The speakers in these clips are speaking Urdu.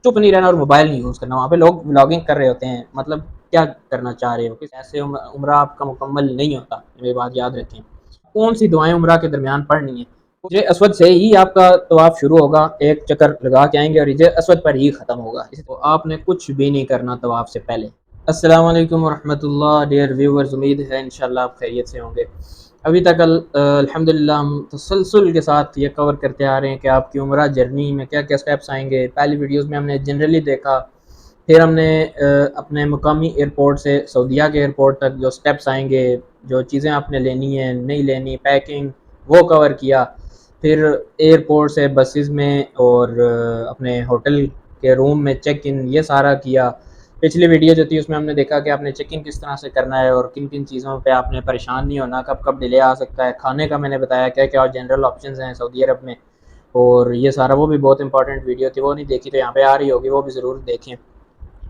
چپ نہیں رہنا اور موبائل نہیں یوز کرنا. وہاں پہ لوگ بلاگنگ کر رہے ہوتے ہیں, مطلب کیا کرنا چاہ رہے ہو, کس ایسے عمرہ آپ کا مکمل نہیں ہوتا, یہ بات یاد رکھیں. کون سی دعائیں عمرہ کے درمیان پڑھنی ہیں؟ حجر اسود سے ہی آپ کا طواف شروع ہوگا, ایک چکر لگا کے آئیں گے اور حجر اسود پر ہی ختم ہوگا, تو آپ نے کچھ بھی نہیں کرنا طواف سے پہلے. السلام علیکم ورحمۃ اللہ ڈیئر ویورز, امید ہے انشاءاللہ آپ خیریت سے ہوں گے. ابھی تک الحمدللہ ہم تسلسل کے ساتھ یہ کور کرتے آ رہے ہیں کہ آپ کی عمرہ جرنی میں کیا کیا سٹیپس آئیں گے. پہلی ویڈیوز میں ہم نے جنرلی دیکھا, پھر ہم نے اپنے مقامی ایئرپورٹ سے سعودیہ کے ایئرپورٹ تک جو سٹیپس آئیں گے, جو چیزیں آپ نے لینی ہیں نہیں لینی, پیکنگ, وہ کور کیا. پھر ایئرپورٹ سے بسز میں اور اپنے ہوٹل کے روم میں چیک ان, یہ سارا کیا. پچھلی ویڈیو جو تھی اس میں ہم نے دیکھا کہ آپ نے چیک ان کس طرح سے کرنا ہے اور کن کن چیزوں پہ آپ نے پریشان نہیں ہونا, کب کب ڈیلے آ سکتا ہے. کھانے کا میں نے بتایا کیا کیا جنرل آپشنز ہیں سعودی عرب میں, اور یہ سارا, وہ بھی بہت امپورٹنٹ ویڈیو تھی, وہ نہیں دیکھی تو یہاں پہ آ رہی ہوگی, وہ بھی ضرور دیکھیں.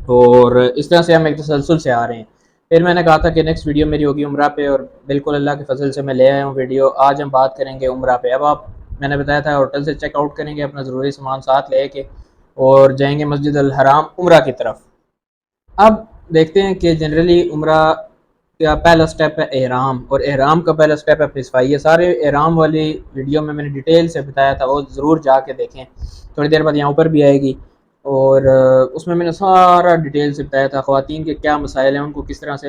اور اس طرح سے ہم ایک تسلسل سے آ رہے ہیں. پھر میں نے کہا تھا کہ نیکسٹ ویڈیو میری ہوگی عمرہ پہ, اور بالکل اللہ کے فضل سے میں لے آیا ہوں ویڈیو. آج ہم بات کریں گے عمرہ پہ. اب آپ, میں نے بتایا تھا ہوٹل سے چیک آؤٹ کریں گے اپنا ضروری سامان ساتھ لے کے, اور جائیں گے مسجد الحرام عمرہ کی طرف. اب دیکھتے ہیں کہ جنرلی عمرہ کا پہلا سٹیپ ہے احرام, اور احرام کا پہلا سٹیپ ہے اپنی صفائی. یہ سارے احرام والی ویڈیو میں نے ڈیٹیل سے بتایا تھا, وہ ضرور جا کے دیکھیں. تھوڑی دیر بعد یہاں اوپر بھی آئے گی, اور اس میں نے سارا ڈیٹیل سے بتایا تھا خواتین کے کیا مسائل ہیں, ان کو کس طرح سے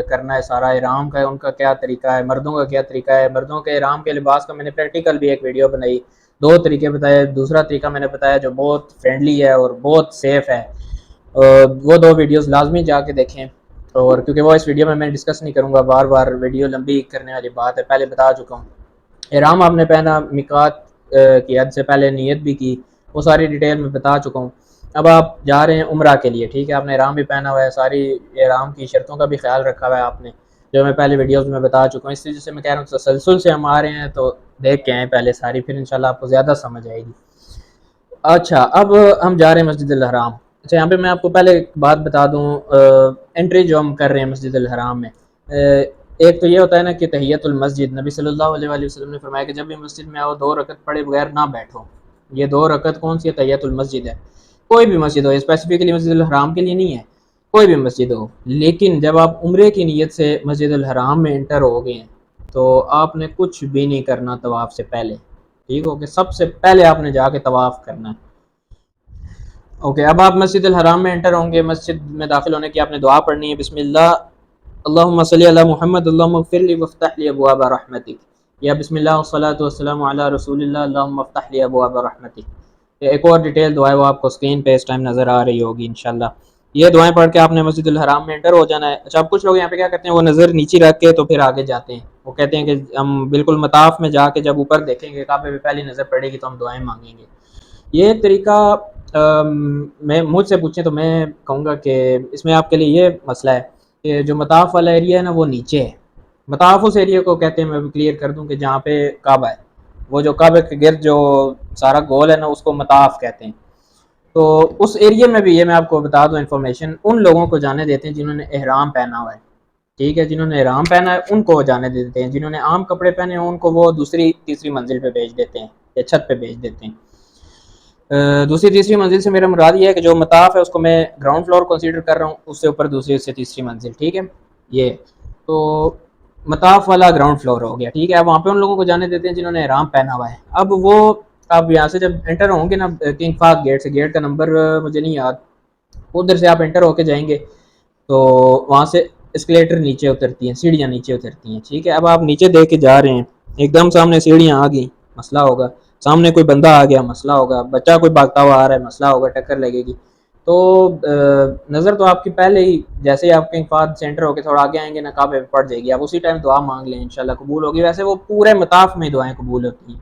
کرنا ہے سارا احرام کا, ان کا کیا طریقہ ہے, مردوں کا کیا طریقہ ہے. مردوں کے احرام کے لباس کا میں نے پریکٹیکل بھی ایک ویڈیو بنائی, 2 طریقے بتائے. دوسرا طریقہ میں نے بتایا جو بہت فرینڈلی ہے اور بہت سیف ہے, وہ 2 ویڈیوز لازمی جا کے دیکھیں. اور کیونکہ وہ اس ویڈیو میں ڈسکس نہیں کروں گا, بار بار ویڈیو لمبی کرنے والی بات ہے, پہلے بتا چکا ہوں. احرام آپ نے پہنا, میقات کی حد سے پہلے نیت بھی کی, وہ ساری ڈیٹیل میں بتا چکا ہوں. اب آپ جا رہے ہیں عمرہ کے لیے, ٹھیک ہے, آپ نے احرام بھی پہنا ہوا ہے, ساری احرام کی شرطوں کا بھی خیال رکھا ہوا ہے آپ نے, جو میں پہلے ویڈیوز میں بتا چکا ہوں. اس لیے جیسے میں کہہ رہا ہوں تسلسل سے ہم آ رہے ہیں, تو دیکھ کے آئیں پہلے ساری, پھر انشاءاللہ آپ کو زیادہ سمجھ آئے گی. اچھا, اب ہم جا رہے ہیں مسجد الحرام. اچھا, یہاں پہ میں آپ کو پہلے ایک بات بتا دوں, انٹری جو ہم کر رہے ہیں مسجد الحرام میں, ایک تو یہ ہوتا ہے نا کہ تحیت المسجد. نبی صلی اللہ علیہ وسلم نے فرمایا کہ جب بھی مسجد میں آؤ 2 رکعت پڑھے بغیر نہ بیٹھو. یہ 2 رکعت کون سی ہے؟ تحیت المسجد ہے. کوئی بھی مسجد ہو, اسپیسیفکلی مسجد الحرام کے لیے نہیں ہے, کوئی بھی مسجد ہو. لیکن جب آپ عمرے کی نیت سے مسجد الحرام میں انٹر ہو گئے ہیں, تو آپ نے کچھ بھی نہیں کرنا طواف سے پہلے, ٹھیک ہو, کہ سب سے پہلے آپ نے جا کے طواف کرنا ہے. اوکے, اب آپ مسجد الحرام میں انٹر ہوں گے. مسجد میں داخل ہونے کی آپ نے دعا پڑھنی ہے, بسم اللہ اللہم صلی علی محمد اللہم اغفر لی وافتح لی ابواب رحمتک, یا بسم اللہ والصلاۃ والسلام علی رسول اللہ اللہم افتح لی ابواب رحمتک. ایک اور ڈیٹیل دعا ہے, وہ آپ کو اسکرین پہ اس ٹائم نظر آ رہی ہوگی انشاءاللہ. یہ دعائیں پڑھ کے آپ نے مسجد الحرام میں انٹر ہو جانا ہے. اچھا, اب کچھ لوگ یہاں پہ کیا کرتے ہیں, وہ نظر نیچے رکھ کے تو پھر آگے جاتے ہیں. وہ کہتے ہیں کہ ہم بالکل مطاف میں جا کے جب اوپر دیکھیں گے, کعبے پہ پہلی نظر پڑے گی تو ہم دعائیں مانگیں گے. یہ طریقہ میں مجھ سے پوچھیں تو میں کہوں گا کہ اس میں آپ کے لیے یہ مسئلہ ہے کہ جو مطاف والا ایریا ہے نا, وہ نیچے ہے. مطاف اس ایریا کو کہتے ہیں, میں کلیئر کر دوں, کہ جہاں پہ کعبہ ہے, وہ جو کعبے کے گرد جو سارا گول ہے نا, اس کو مطاف کہتے ہیں. تو اس ایریا میں بھی, یہ میں آپ کو بتا دوں انفارمیشن, ان لوگوں کو جانے دیتے ہیں جنہوں نے احرام پہنا ہوا ہے, ٹھیک ہے, جنہوں نے احرام پہنا ہے ان کو جانے دیتے ہیں. جنہوں نے عام کپڑے پہنے ہیں ان کو وہ دوسری تیسری منزل پہ بھیج دیتے ہیں, یا چھت پہ بھیج دیتے ہیں. دوسری تیسری منزل سے میرا مراد یہ ہے کہ جو مطاف ہے اس کو میں گراؤنڈ فلور کنسیڈر کر رہا ہوں, اس سے اوپر دوسری سے تیسری منزل, ٹھیک ہے. یہ تو مطاف والا گراؤنڈ فلور ہو گیا, ٹھیک ہے. اب وہاں پہ ان لوگوں کو جانے دیتے ہیں جنہوں نے احرام پہنا ہوا ہے. اب وہ آپ یہاں سے جب انٹر ہوں گے نا کنگ فہد گیٹ سے, گیٹ کا نمبر مجھے نہیں یاد, ادھر سے آپ انٹر ہو کے جائیں گے تو وہاں سے اسکلیٹر نیچے اترتی ہیں, سیڑھیاں نیچے اترتی ہیں, ٹھیک ہے. اب آپ نیچے دیکھ کے جا رہے ہیں, ایک دم سامنے سیڑھیاں آ گئی, مسئلہ ہوگا. سامنے کوئی بندہ آ گیا, مسئلہ ہوگا. بچہ کوئی بھاگتا ہوا آ رہا ہے, مسئلہ ہوگا, ٹکر لگے گی. تو نظر تو آپ کی پہلے ہی, جیسے ہی آپ کنگ فہد سے انٹر ہو کے تھوڑا آگے آئیں گے نا, کعبے پہ پڑ جائے گی. آپ اسی ٹائم دعا مانگ لیں, انشاءاللہ قبول ہوگی. ویسے وہ پورے مطاف میں دعائیں قبول ہوتی ہیں,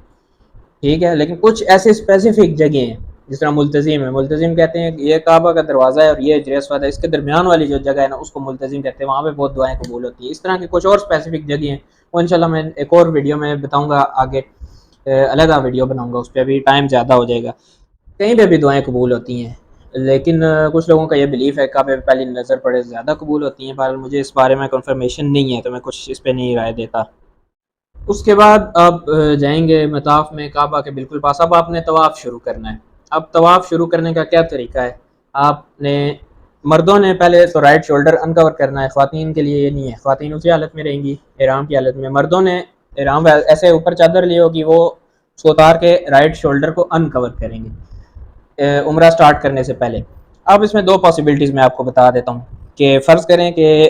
ٹھیک ہے. لیکن کچھ ایسے اسپیسیفک جگہیں ہیں, جس طرح ملتزم ہے. ملتزم کہتے ہیں کہ یہ کعبہ کا دروازہ ہے اور یہ حجر اسود ہے, اس کے درمیان والی جو جگہ ہے نا اس کو ملتزم کہتے ہیں, وہاں پہ بہت دعائیں قبول ہوتی ہیں. اس طرح کی کچھ اور اسپیسیفک جگہیں ہیں, وہ انشاءاللہ میں ایک اور ویڈیو میں بتاؤں گا آگے, علیحدہ ویڈیو بناؤں گا, اس پہ بھی ٹائم زیادہ ہو جائے گا. کہیں پہ بھی دعائیں قبول ہوتی ہیں, لیکن کچھ لوگوں کا یہ بلیف ہے کعبے پہ پہلی نظر پڑے زیادہ قبول ہوتی ہیں, پر مجھے اس بارے میں کنفرمیشن نہیں ہے, تو میں کچھ اس پہ نہیں رائے دیتا. اس کے بعد آپ جائیں گے مطاف میں, کعبہ کے بالکل پاس. اب آپ نے طواف شروع کرنا ہے. اب طواف شروع کرنے کا کیا طریقہ ہے، آپ نے مردوں نے پہلے تو رائٹ شولڈر انکور کرنا ہے، خواتین کے لیے یہ نہیں ہے، خواتین اسی حالت میں رہیں گی احرام کی حالت میں، مردوں نے احرام ایسے اوپر چادر لی ہوگی، وہ اس کو اتار کے رائٹ شولڈر کو انکور کریں گے عمرہ سٹارٹ کرنے سے پہلے۔ اب اس میں دو پاسبلٹیز میں آپ کو بتا دیتا ہوں کہ فرض کریں کہ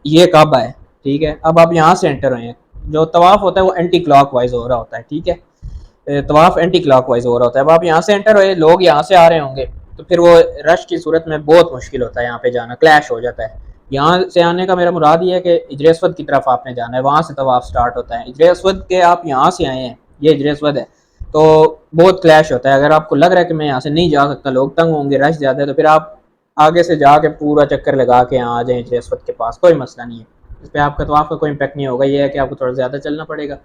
یہ کعبہ ہے، ٹھیک ہے، اب آپ یہاں سے انٹر ہوئے ہیں، جو طواف ہوتا ہے وہ اینٹی کلاک وائز ہو رہا ہوتا ہے، ٹھیک ہے، طواف اینٹی کلاک وائز ہو رہا ہوتا ہے، اب آپ یہاں سے انٹر ہوئے، لوگ یہاں سے آ رہے ہوں گے تو پھر وہ رش کی صورت میں بہت مشکل ہوتا ہے یہاں پہ جانا، کلیش ہو جاتا ہے۔ یہاں سے آنے کا میرا مراد یہ ہے کہ حجر اسود کی طرف آپ نے جانا ہے، وہاں سے طواف سٹارٹ ہوتا ہے، حجر اسود کے آپ یہاں سے آئے ہیں، یہ حجر اسود ہے، تو بہت کلیش ہوتا ہے، اگر آپ کو لگ رہا ہے کہ میں یہاں سے نہیں جا سکتا، لوگ تنگ ہوں گے، رش زیادہ ہے، تو پھر آپ آگے سے جا کے پورا چکر لگا کے یہاں آ جائیں حجر اسود کے پاس، کوئی مسئلہ نہیں ہے، اس پہ آپ کا طواف کا کوئی امپیکٹ نہیں ہوگا، یہ ہے کہ آپ کو تھوڑا زیادہ چلنا پڑے گا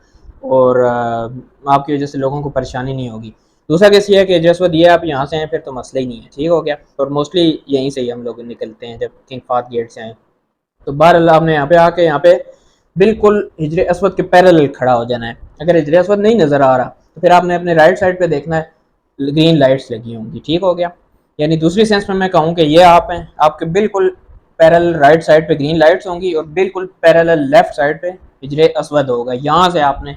اور آپ کی وجہ سے لوگوں کو پریشانی نہیں ہوگی۔ دوسرا کیس یہ ہے کہ جس وقت یہ آپ یہاں سے ہیں پھر تو مسئلہ ہی نہیں ہے، ٹھیک ہو گیا، اور موسٹلی یہیں سے ہی ہم لوگ نکلتے ہیں جب کنگ فہد گیٹ سے آئیں تو بہرحال آپ نے یہاں پہ آ کے یہاں پہ بالکل حجر اسود کے پیرالل کھڑا ہو جانا ہے۔ اگر حجر اسود نہیں نظر آ رہا تو پھر آپ نے اپنے رائٹ سائڈ پہ دیکھنا ہے، گرین لائٹس لگی ہوں گی، ٹھیک ہو گیا، یعنی دوسری سینس میں کہوں کہ یہ آپ ہیں، آپ کے بالکل پیرالل رائٹ سائڈ پہ گرین لائٹس ہوں گی اور بالکل پیرالل لیفٹ سائڈ پہ حجر اسود ہوگا، یہاں سے آپ نے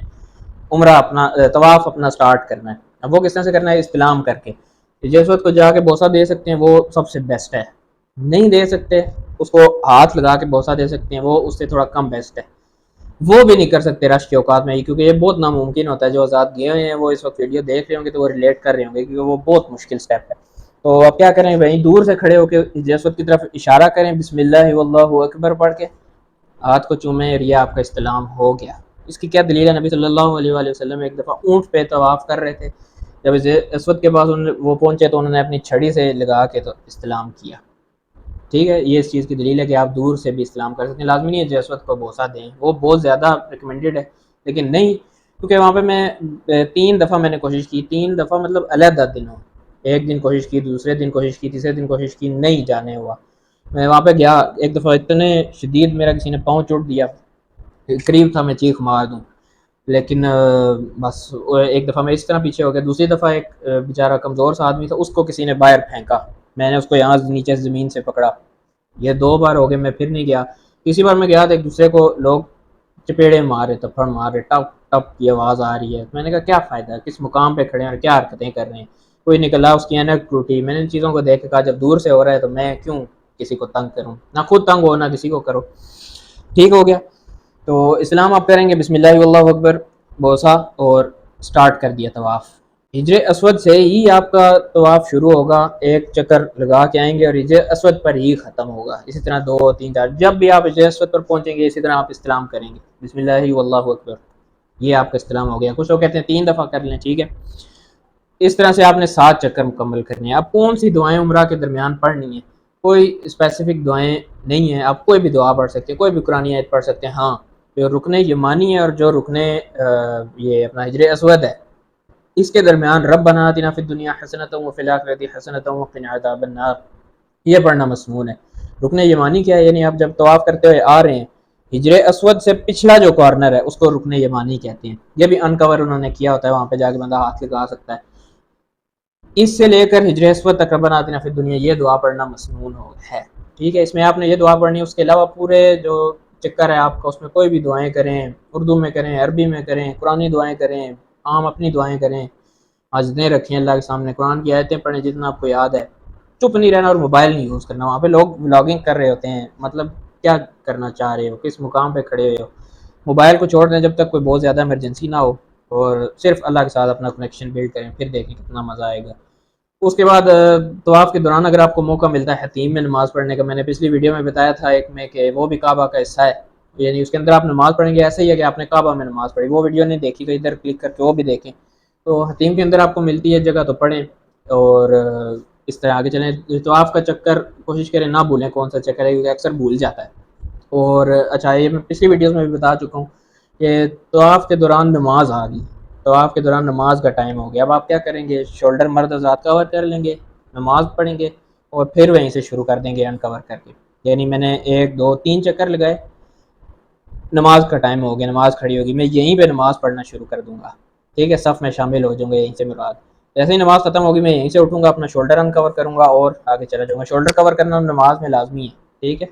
عمرہ اپنا طواف اپنا سٹارٹ کرنا ہے۔ اب وہ کس طرح سے کرنا ہے، استلام کر کے، حجر اسود کو جا کے بوسہ دے سکتے ہیں، وہ سب سے بیسٹ ہے، نہیں دے سکتے اس کو ہاتھ لگا کے بوسہ دے سکتے ہیں، وہ اس سے تھوڑا کم بیسٹ ہے، وہ بھی نہیں کر سکتے رش کے اوقات میں، کیونکہ یہ بہت ناممکن ہوتا ہے، جو آزاد گئے ہوئے ہیں وہ اس وقت ویڈیو دیکھ رہے ہوں گے تو وہ ریلیٹ کر رہے ہوں گے، کیونکہ وہ بہت مشکل سٹیپ ہے۔ تو اب کیا کریں بھائی، دور سے کھڑے ہو کے حجر اسود کی طرف اشارہ کریں، بسم اللہ واللہ اکبر پڑھ کے ہاتھ کو چومیں، اور یہ آپ کا استلام ہو گیا۔ اس کی کیا دلیل ہے، نبی صلی اللہ علیہ وآلہ وسلم ایک دفعہ اونٹ پہ طواف کر رہے تھے، جب اسود کے پاس وہ پہنچے تو انہوں نے اپنی چھڑی سے لگا کے تو استلام کیا، ٹھیک ہے، یہ اس چیز کی دلیل ہے کہ آپ دور سے بھی استلام کر سکتے ہیں، لازمی نہیں ہے اسود کو بوسہ دیں، وہ بہت زیادہ ریکمنڈیڈ ہے، لیکن نہیں، کیونکہ وہاں پہ میں 3 دفعہ میں نے کوشش کی، 3 دفعہ مطلب علیحدہ دنوں، ایک دن کوشش کی، دوسرے دن کوشش کی، تیسرے دن کوشش کی، نہیں جانے ہوا۔ میں وہاں پہ گیا ایک دفعہ، اتنے شدید میرا کسی نے پاؤں چوٹ دیا، قریب تھا میں چیخ مار دوں، لیکن بس ایک دفعہ میں اس طرح پیچھے ہو گیا، دوسری دفعہ ایک بیچارہ کمزور سا آدمی تھا، اس کو کسی نے باہر پھینکا، میں نے اس کو یہاں نیچے زمین سے پکڑا، یہ 2 بار ہو گئے، میں پھر نہیں گیا۔ تیسری بار میں گیا تو ایک دوسرے کو لوگ چپیڑے مار رہے، تھپڑ مار رہے، ٹپ ٹپ کی آواز آ رہی ہے، میں نے کہا کیا فائدہ ہے، کس مقام پہ کھڑے ہیں اور کیا حرکتیں کر رہے ہیں، کوئی نکلا اس کی اینک ٹوٹی، میں نے ان چیزوں کو دیکھ کے کہا جب دور سے ہو رہا ہے تو میں کیوں کسی کو تنگ کروں، نہ خود تنگ ہو نہ کسی کو کرو، ٹھیک ہو گیا۔ تو اسلام آپ کریں گے، بسم اللہ واللہ اکبر، بوسہ، اور سٹارٹ کر دیا طواف، حجر اسود سے ہی آپ کا طواف شروع ہوگا، ایک چکر لگا کے آئیں گے اور حجر اسود پر ہی ختم ہوگا، اسی طرح 2 3 4 جب بھی آپ حجر اسود پر پہنچیں گے اسی طرح آپ استلام کریں گے، بسم اللہ واللہ اکبر، یہ آپ کا استلام ہو گیا۔ کچھ لوگ کہتے ہیں 3 دفعہ کر لیں، ٹھیک ہے، اس طرح سے آپ نے 7 چکر مکمل کرنے ہیں۔ اب کون سی دعائیں عمرہ کے درمیان پڑھنی ہیں، کوئی اسپیسیفک دعائیں نہیں ہیں، آپ کوئی بھی دعا پڑھ سکتے ہیں، کوئی بھی قرآنی آیت پڑھ سکتے ہیں، ہاں جو رکن یمانی ہے اور جو رکن یہ اپنا حجر اسود ہے اس کے درمیان ربنا آتنا فی الدنیا حسنۃ وفی الآخرۃ حسنۃ وقنا عذاب النار، یہ پڑھنا مسنون ہے۔ رکن یمانی کیا ہے، یعنی آپ جب طواف کرتے ہوئے آ رہے ہیں، حجر اسود سے پچھلا جو کارنر ہے اس کو رکن یمانی کہتے ہیں، یہ بھی انکور انہوں نے کیا ہوتا ہے، وہاں پہ جا کے بندہ ہاتھ لگا سکتا ہے، اس سے لے کر حجر اسود تک ربنا آتنا فی الدنیا یہ دعا پڑھنا مسنون ہے، ٹھیک ہے، اس میں آپ نے یہ دعا پڑھنی ہے، اس کے علاوہ پورے جو چکر ہے آپ کا اس میں کوئی بھی دعائیں کریں، اردو میں کریں، عربی میں کریں، قرآنی دعائیں کریں، عام اپنی دعائیں کریں، حاجتیں رکھیں اللہ کے سامنے، قرآن کی آیتیں پڑھیں جتنا آپ کو یاد ہے، چپ نہیں رہنا اور موبائل نہیں یوز کرنا، وہاں پہ لوگ ولاگنگ کر رہے ہوتے ہیں، مطلب کیا کرنا چاہ رہے ہو، کس مقام پہ کھڑے ہوئے ہو، موبائل کو چھوڑ دیں جب تک کوئی بہت زیادہ ایمرجنسی نہ ہو، اور صرف اللہ کے ساتھ اپنا کنیکشن بلڈ کریں، پھر دیکھیں کتنا مزہ آئے گا۔ اس کے بعد طواف کے دوران اگر آپ کو موقع ملتا ہے حتیم میں نماز پڑھنے کا، میں نے پچھلی ویڈیو میں بتایا تھا ایک میں کہ وہ بھی کعبہ کا حصہ ہے، یعنی اس کے اندر آپ نماز پڑھیں گے، ایسے ہی ہے کہ آپ نے کعبہ میں نماز پڑھی، وہ ویڈیو نہیں دیکھی تو ادھر کلک کر کے وہ بھی دیکھیں، تو حتیم کے اندر آپ کو ملتی ہے جگہ تو پڑھیں، اور اس طرح آگے چلیں۔ طواف کا چکر کوشش کریں نہ بھولیں کون سا چکر ہے، کیونکہ اکثر بھول جاتا ہے، اور اچھا یہ میں پچھلی ویڈیوز میں بھی بتا چکا ہوں کہ طواف کے دوران نماز آ گئی، طواف کے دوران نماز کا ٹائم ہو گیا، اب آپ کیا کریں گے، شولڈر مرد آزاد کور کر لیں گے، نماز پڑھیں گے، اور پھر وہیں سے شروع کر دیں گے انکور کر کے، یعنی میں نے 1 2 3 چکر لگائے، نماز کا ٹائم ہو گیا، نماز کھڑی ہوگی، میں یہیں پہ نماز پڑھنا شروع کر دوں گا، ٹھیک ہے، صف میں شامل ہو جاؤں گا یہیں سے مراد، جیسے ہی نماز ختم ہوگی میں یہیں سے اٹھوں گا، اپنا شولڈر انکور کروں گا اور آگے چلا جاؤں گا۔ شولڈر کور کرنا نماز میں لازمی ہے، ٹھیک ہے۔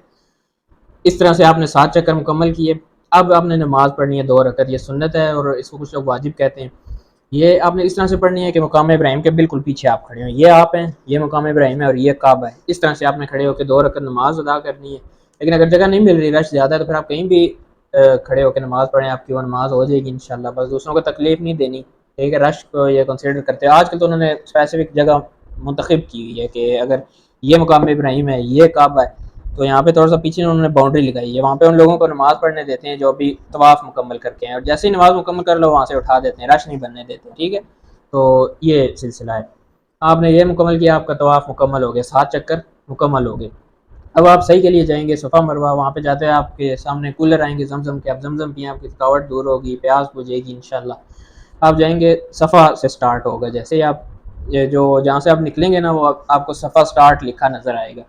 اس طرح سے آپ نے 7 چکر مکمل کیے۔ اب آپ نے نماز پڑھنی ہے 2 رکعت، یہ سنت ہے اور اس کو کچھ لوگ واجب کہتے ہیں۔ یہ آپ نے اس طرح سے پڑھنی ہے کہ مقام ابراہیم کے بالکل پیچھے آپ کھڑے ہوں، یہ آپ ہیں، یہ مقام ابراہیم ہے اور یہ کعبہ ہے۔ اس طرح سے آپ نے کھڑے ہو کے 2 رکعت نماز ادا کرنی ہے۔ لیکن اگر جگہ نہیں مل رہی، رش زیادہ ہے، تو پھر آپ کہیں بھی کھڑے ہو کے نماز پڑھیں، آپ کی وہ نماز ہو جائے گی انشاءاللہ۔ بس دوسروں کو تکلیف نہیں دینی، ٹھیک ہے۔ رش کو یہ کنسیڈر کرتے ہیں آج کل، تو انہوں نے اسپیسیفک جگہ منتخب کی ہوئی ہے کہ اگر یہ مقام ابراہیم ہے، یہ کعبہ ہے، تو یہاں پہ تھوڑا سا پیچھے انہوں نے باؤنڈری لگائی ہے، وہاں پہ ان لوگوں کو نماز پڑھنے دیتے ہیں جو بھی طواف مکمل کر کے ہیں، اور جیسے ہی نماز مکمل کر لو وہاں سے اٹھا دیتے ہیں، رش نہیں بننے دیتے، ٹھیک ہے۔ تو یہ سلسلہ ہے۔ آپ نے یہ مکمل کیا، آپ کا طواف مکمل ہو گیا، 7 چکر مکمل ہو گئے۔ اب آپ صحیح کے لیے جائیں گے صفا مروہ، وہاں پہ جاتے ہیں آپ کے سامنے کولر آئیں گے زمزم کے، آپ زمزم پئیں، آپ کی تھکاوٹ دور ہوگی، پیاس بجھے گی انشاءاللہ۔ آپ جائیں گے صفا سے سٹارٹ ہوگا، جیسے ہی آپ یہ جو جہاں سے آپ نکلیں گے نا، وہ آپ کو صفا سٹارٹ لکھا نظر آئے گا۔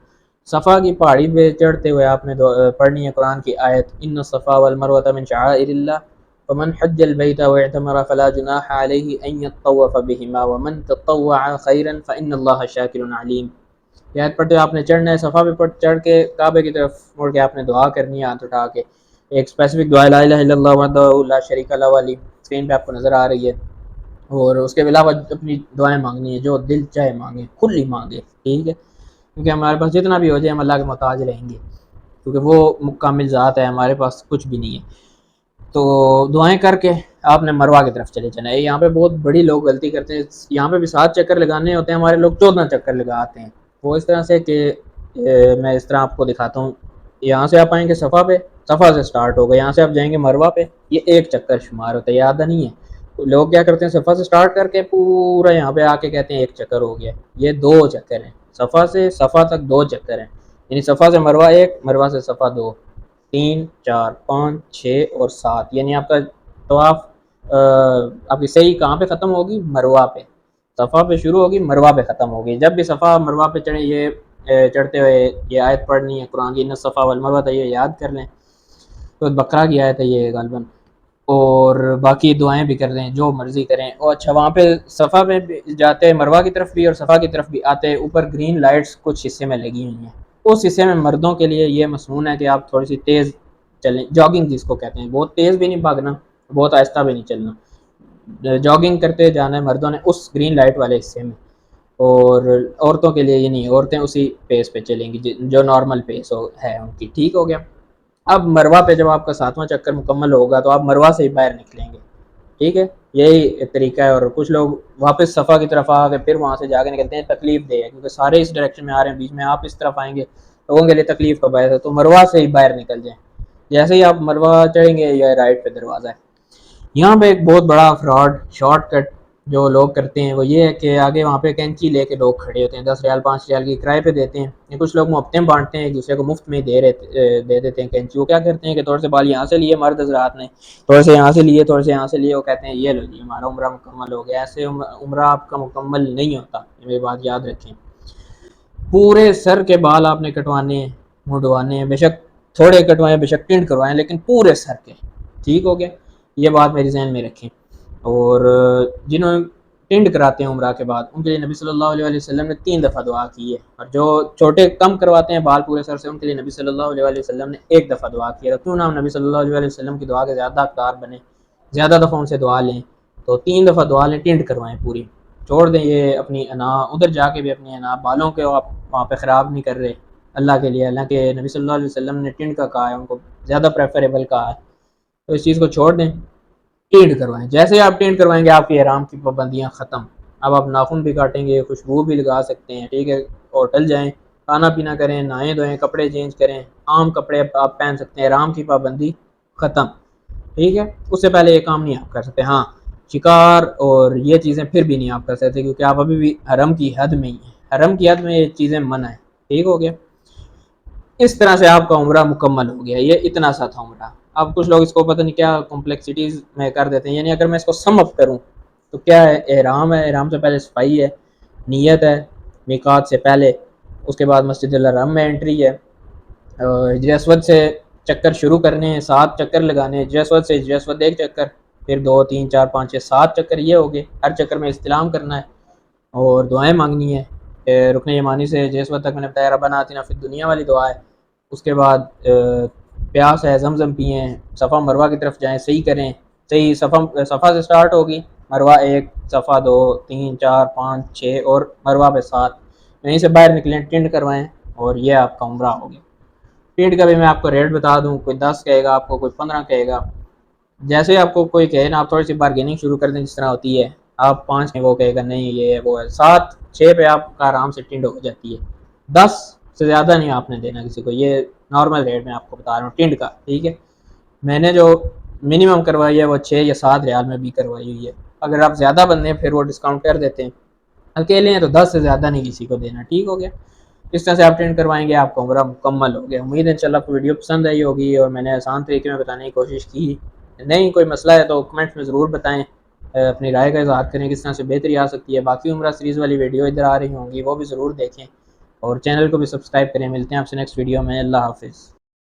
صفا کی پہاڑی پہ چڑھتے ہوئے آپ نے پڑھنی ہے قرآن کی آیت، ان الصفا والمروۃ من شعائر اللہ فمن حج البیت واعتمر فلا جناح علیہ ان یطوف بہما ومن تطوع خیرا فان اللہ شاکر علیم۔ یہ آیت پڑھتے آپ نے چڑھنا ہے، صفا پہ چڑھ کے کعبے کی طرف مڑ کے آپ نے دعا کرنی ہے ہاتھ اٹھا کے، ایک اسپیسیفک دعا لا الہ الا اللہ وحدہ لا شریک لہ والی اسکرین پہ آپ کو نظر آ رہی ہے، اور اس کے علاوہ اپنی دعائیں مانگنی ہے، جو دل چاہے مانگے، کھلی مانگے، ٹھیک ہے، کیونکہ ہمارے پاس جتنا بھی ہو جائے ہم اللہ کے محتاج رہیں گے، کیونکہ وہ مکمل ذات ہے، ہمارے پاس کچھ بھی نہیں ہے۔ تو دعائیں کر کے آپ نے مروہ کی طرف چلے جانا ہے۔ یہاں پہ بہت بڑی لوگ غلطی کرتے ہیں، یہاں پہ بھی 7 چکر لگانے ہوتے ہیں، ہمارے لوگ 14 چکر لگاتے ہیں۔ وہ اس طرح سے کہ میں اس طرح آپ کو دکھاتا ہوں، یہاں سے آپ آئیں گے صفا پہ، صفا سے سٹارٹ ہوگا، یہاں سے آپ جائیں گے مروہ پہ، یہ 1 چکر شمار ہوتا ہے، یاد نہیں ہے۔ لوگ کیا کرتے ہیں، صفا سے سٹارٹ کر کے پورا یہاں پہ آ کے کہتے ہیں 1 چکر ہو گیا، یہ 2 چکر ہیں۔ صفا سے صفا تک 2 چکر ہیں، یعنی صفا سے مروہ 1، مروہ سے صفا 2، 3، 4، 5، 6 اور 7، یعنی آپ کا طواف آپ کی صحیح کہاں پہ ختم ہوگی، مروہ پہ، صفا پہ شروع ہوگی، مروہ پہ ختم ہوگی۔ جب بھی صفا مروہ پہ چڑھیں، یہ چڑھتے ہوئے یہ آیت پڑھنی ہے قرآن کی، ان الصفا والمروہ، یہ یاد کر لیں، تو بقرہ کی آیت ہے یہ غالباً، اور باقی دعائیں بھی کر لیں، جو مرضی کریں۔ اور اچھا، وہاں پہ صفا پہ جاتے ہیں مروہ کی طرف بھی اور صفا کی طرف بھی آتے ہیں، اوپر گرین لائٹس کچھ حصے میں لگی ہوئی ہیں، اس حصے میں مردوں کے لیے یہ مسنون ہے کہ آپ تھوڑی سی تیز چلیں، جاگنگ جس کو کہتے ہیں، بہت تیز بھی نہیں بھاگنا، بہت آہستہ بھی نہیں چلنا، جاگنگ کرتے جانا ہے مردوں نے اس گرین لائٹ والے حصے میں، اور عورتوں کے لیے یہ نہیں، عورتیں اسی پیس پہ چلیں گی جو نارمل پیس ہے ان کی، ٹھیک ہو گیا۔ اب مروہ پہ جب آپ کا 7واں چکر مکمل ہوگا تو آپ مروہ سے ہی باہر نکلیں گے، ٹھیک ہے، یہی ایک طریقہ ہے۔ اور کچھ لوگ واپس صفا کی طرف آ کے پھر وہاں سے جا کے نکلتے ہیں، تکلیف دے ہے، کیونکہ سارے اس ڈائریکشن میں آ رہے ہیں، بیچ میں آپ اس طرف آئیں گے، لوگوں کے لیے تکلیف کا باعث ہے، تو مروہ سے ہی باہر نکل جائیں۔ جیسے ہی آپ مروہ چڑھیں گے، یہ رائٹ پہ دروازہ ہے۔ یہاں پہ ایک بہت بڑا فراڈ شارٹ کٹ جو لوگ کرتے ہیں وہ یہ ہے کہ آگے وہاں پہ کینچی لے کے لوگ کھڑے ہوتے ہیں، 10 ریال 5 ریال کی کرائے پہ دیتے ہیں، یہ کچھ لوگ مفت میں بانٹتے ہیں، ایک دوسرے کو مفت میں دے دیتے ہیں کینچی۔ وہ کیا کرتے ہیں کہ تھوڑے سے بال یہاں سے لیے مرد حضرات نے، تھوڑے سے یہاں سے لیے، تھوڑے سے یہاں سے لیے، وہ کہتے ہیں یہ لو جی ہمارا عمرہ مکمل ہو گیا۔ ایسے عمرہ آپ کا مکمل نہیں ہوتا، یہ بات یاد رکھیں۔ پورے سر کے بال آپ نے کٹوانے ہیں، منڈوانے ہیں، بے شک تھوڑے کٹوائیں، بے شک ٹنڈ کروائیں، لیکن پورے سر کے، ٹھیک ہو گیا، یہ بات میری ذہن میں رکھیں۔ اور جنہوں ٹنڈ کراتے ہیں عمرہ کے بعد، ان کے لیے نبی صلی اللہ علیہ وسلم نے 3 دفعہ دعا کی ہے، اور جو چھوٹے کم کرواتے ہیں بال پورے سر سے، ان کے لیے نبی صلی اللہ علیہ وسلم نے 1 دفعہ دعا کی ہے۔ کیوں نہ ہم نبی صلی اللہ علیہ وسلم کی دعا کے زیادہ حقدار بنیں، زیادہ دفعہ ان سے دعا لیں، تو 3 دفعہ دعا لیں، ٹنڈ کروائیں پوری، چھوڑ دیں یہ اپنی انا، ادھر جا کے بھی اپنی انا بالوں کے آپ وہاں پہ خراب نہیں کر رہے اللہ کے لیے، اللہ کے نبی صلی اللہ علیہ وسلم نے ٹنڈ کا کہا ہے، ان کو زیادہ پریفریبل کہا ہے، تو اس چیز کو چھوڑ دیں، ٹینڈ کروائیں۔ جیسے ہی آپ ٹینڈ کروائیں گے آپ کی احرام کی پابندیاں ختم، اب آپ ناخن بھی کاٹیں گے، خوشبو بھی لگا سکتے ہیں، ٹھیک ہے، ہوٹل جائیں، کھانا پینا کریں، نہائیں دھوئیں، کپڑے چینج کریں، عام کپڑے آپ پہن سکتے ہیں، احرام کی پابندی ختم، ٹھیک ہے۔ اس سے پہلے یہ کام نہیں آپ کر سکتے، ہاں شکار اور یہ چیزیں پھر بھی نہیں آپ کر سکتے، کیونکہ آپ ابھی بھی حرم کی حد میں ہی ہیں، حرم کی حد میں یہ چیزیں منع ہیں، ٹھیک ہو گیا۔ اس طرح سے آپ کا عمرہ مکمل ہو گیا، یہ اتنا سا تھا عمرہ۔ اب کچھ لوگ اس کو پتہ نہیں کیا کمپلیکسٹیز میں کر دیتے ہیں، یعنی اگر میں اس کو سم اپ کروں تو کیا ہے، احرام ہے، احرام سے پہلے صفائی ہے، نیت ہے میقات سے پہلے، اس کے بعد مسجد الحرام میں انٹری ہے، حجر اسود سے چکر شروع کرنے ہیں، 7 چکر لگانے ہیں، حجر اسود سے حجر اسود 1 چکر، پھر 2 3 4 5 6 7 چکر، یہ ہو گئے، ہر چکر میں استلام کرنا ہے، اور دعائیں مانگنی ہے رکن یمانی سے، جس وقت تک میں نے بتایا ربنا آتنا فی الدنیا والی دعا ہے۔ اس کے بعد پیاس ہے زمزم پئیں، صفا مروہ کی طرف جائیں، صحیح کریں، صحیح صفا سے سٹارٹ ہوگی، مروہ 1، صفا 2، 3، 4، 5، 6 اور مروہ پہ 7، یہیں سے باہر نکلیں، ٹنڈ کروائیں اور یہ آپ کا عمرہ ہو گیا۔ ٹنڈ کا بھی میں آپ کو ریٹ بتا دوں، کوئی 10 کہے گا آپ کو، کوئی 15 کہے گا، جیسے آپ کو کوئی کہے نا آپ تھوڑی سی بارگیننگ شروع کر دیں جس طرح ہوتی ہے، آپ 5 وہ کہے گا نہیں یہ ہے وہ ہے، 7، 6 پہ آپ کا آرام سے ٹنڈ ہو جاتی ہے، 10 سے زیادہ نہیں آپ نے دینا کسی کو، یہ نارمل ریٹ میں آپ کو بتا رہا ہوں ٹنڈ کا، ٹھیک ہے۔ میں نے جو منیمم کروائی ہے وہ 6 یا 7 ریال میں بھی کروائی ہوئی ہے، اگر آپ زیادہ بندے ہیں پھر وہ ڈسکاؤنٹ کر دیتے ہیں، اکیلے ہیں تو 10 سے زیادہ نہیں کسی کو دینا، ٹھیک ہو گیا۔ اس طرح سے آپ ٹرینڈ کروائیں گے آپ کا عمرہ مکمل ہو گیا۔ امید ہے انشاءاللہ آپ کو ویڈیو پسند آئی ہوگی اور میں نے آسان طریقے میں بتانے کی کوشش کی، نہیں کوئی مسئلہ ہے تو کمنٹ میں ضرور بتائیں، اپنی رائے کا اظہار کریں کس طرح سے بہتری آ سکتی ہے۔ باقی عمرہ سیریز والی ویڈیو ادھر آ رہی ہوں گی، وہ بھی ضرور دیکھیں اور چینل کو بھی سبسکرائب کریں۔ ملتے ہیں آپ سے نیکسٹ ویڈیو میں، اللہ حافظ۔